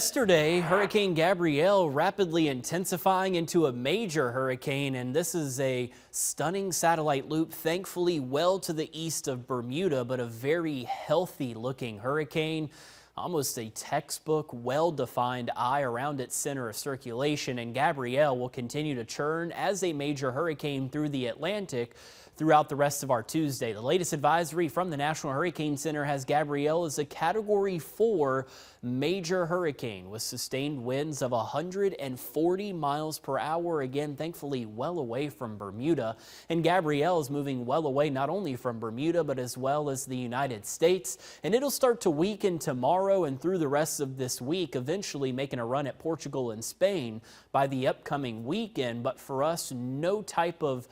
Yesterday, Hurricane Gabrielle rapidly intensifying into a major hurricane, and this is a stunning satellite loop, thankfully well to the east of Bermuda, but a very healthy looking hurricane. Almost a textbook, well-defined eye around its center of circulation, and Gabrielle will continue to churn as a major hurricane through the Atlantic throughout the rest of our Tuesday. The latest advisory from the National Hurricane Center has Gabrielle as a Category 4 major hurricane with sustained winds of 140 miles per hour. Again, thankfully well away from Bermuda. And Gabrielle is moving well away not only from Bermuda, but as well as the United States. And it'll start to weaken tomorrow and through the rest of this week, eventually making a run at Portugal and Spain by the upcoming weekend. But for us, no type of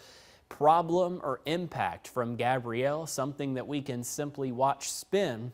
problem or impact from Gabrielle, something that we can simply watch spin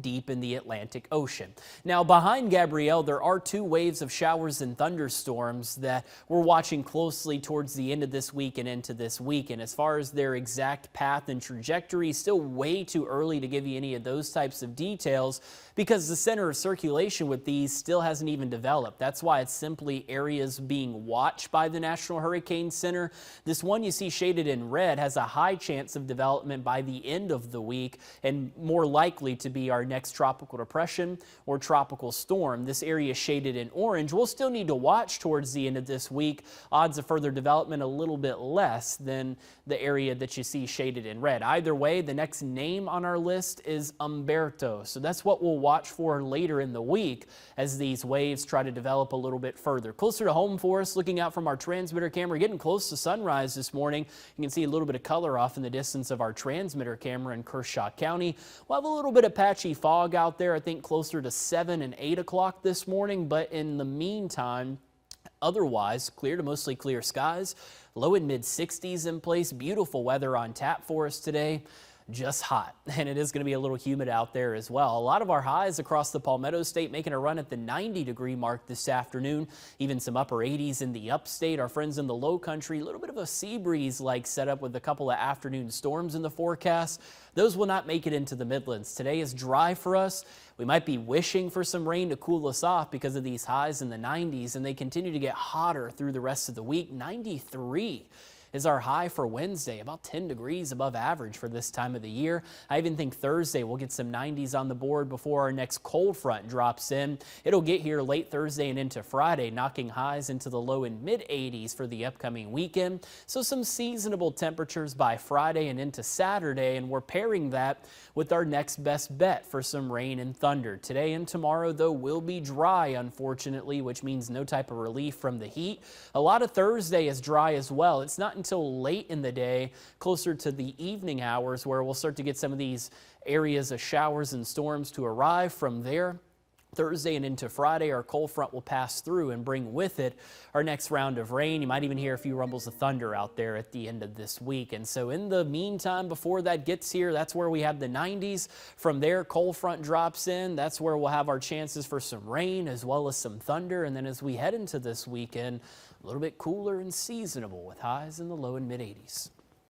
deep in the Atlantic Ocean. Now, behind Gabrielle, there are two waves of showers and thunderstorms that we're watching closely towards the end of this week and into this week. And as far as their exact path and trajectory, still way too early to give you any of those types of details because the center of circulation with these still hasn't even developed. That's why it's simply areas being watched by the National Hurricane Center. This one you see shaded in red has a high chance of development by the end of the week and more likely to be our next tropical depression or tropical storm. This area shaded in orange. We'll still need to watch towards the end of this week. Odds of further development a little bit less than the area that you see shaded in red. Either way, the next name on our list is Umberto. So that's what we'll watch for later in the week as these waves try to develop a little bit further. Closer to home for us, looking out from our transmitter camera, getting close to sunrise this morning. You can see a little bit of color off in the distance of our transmitter camera in Kershaw County. We'll have a little bit of patchy fog out there, I think closer to 7 and 8 o'clock this morning, but in the meantime, otherwise clear to mostly clear skies, low and mid 60s in place, beautiful weather on tap for us today. Just hot, and it is going to be a little humid out there as well. A lot of our highs across the Palmetto State making a run at the 90-degree mark this afternoon. Even some upper 80s in the upstate. Our friends in the low country, a little bit of a sea breeze like setup with a couple of afternoon storms in the forecast. Those will not make it into the Midlands. Today is dry for us. We might be wishing for some rain to cool us off because of these highs in the 90s, and they continue to get hotter through the rest of the week. 93 is our high for Wednesday, about 10 degrees above average for this time of the year. I even think Thursday we'll get some 90s on the board before our next cold front drops in. It'll get here late Thursday and into Friday, knocking highs into the low and mid 80s for the upcoming weekend. So some seasonable temperatures by Friday and into Saturday, and we're pairing that with our next best bet for some rain and thunder. Today and tomorrow, though, will be dry, unfortunately, which means no type of relief from the heat. A lot of Thursday is dry as well. It's not until late in the day, closer to the evening hours, where we'll start to get some of these areas of showers and storms to arrive. From there, Thursday and into Friday, our cold front will pass through and bring with it our next round of rain. You might even hear a few rumbles of thunder out there at the end of this week. And so in the meantime, before that gets here, that's where we have the 90s. From there, cold front drops in. That's where we'll have our chances for some rain as well as some thunder. And then as we head into this weekend, a little bit cooler and seasonable with highs in the low and mid 80s.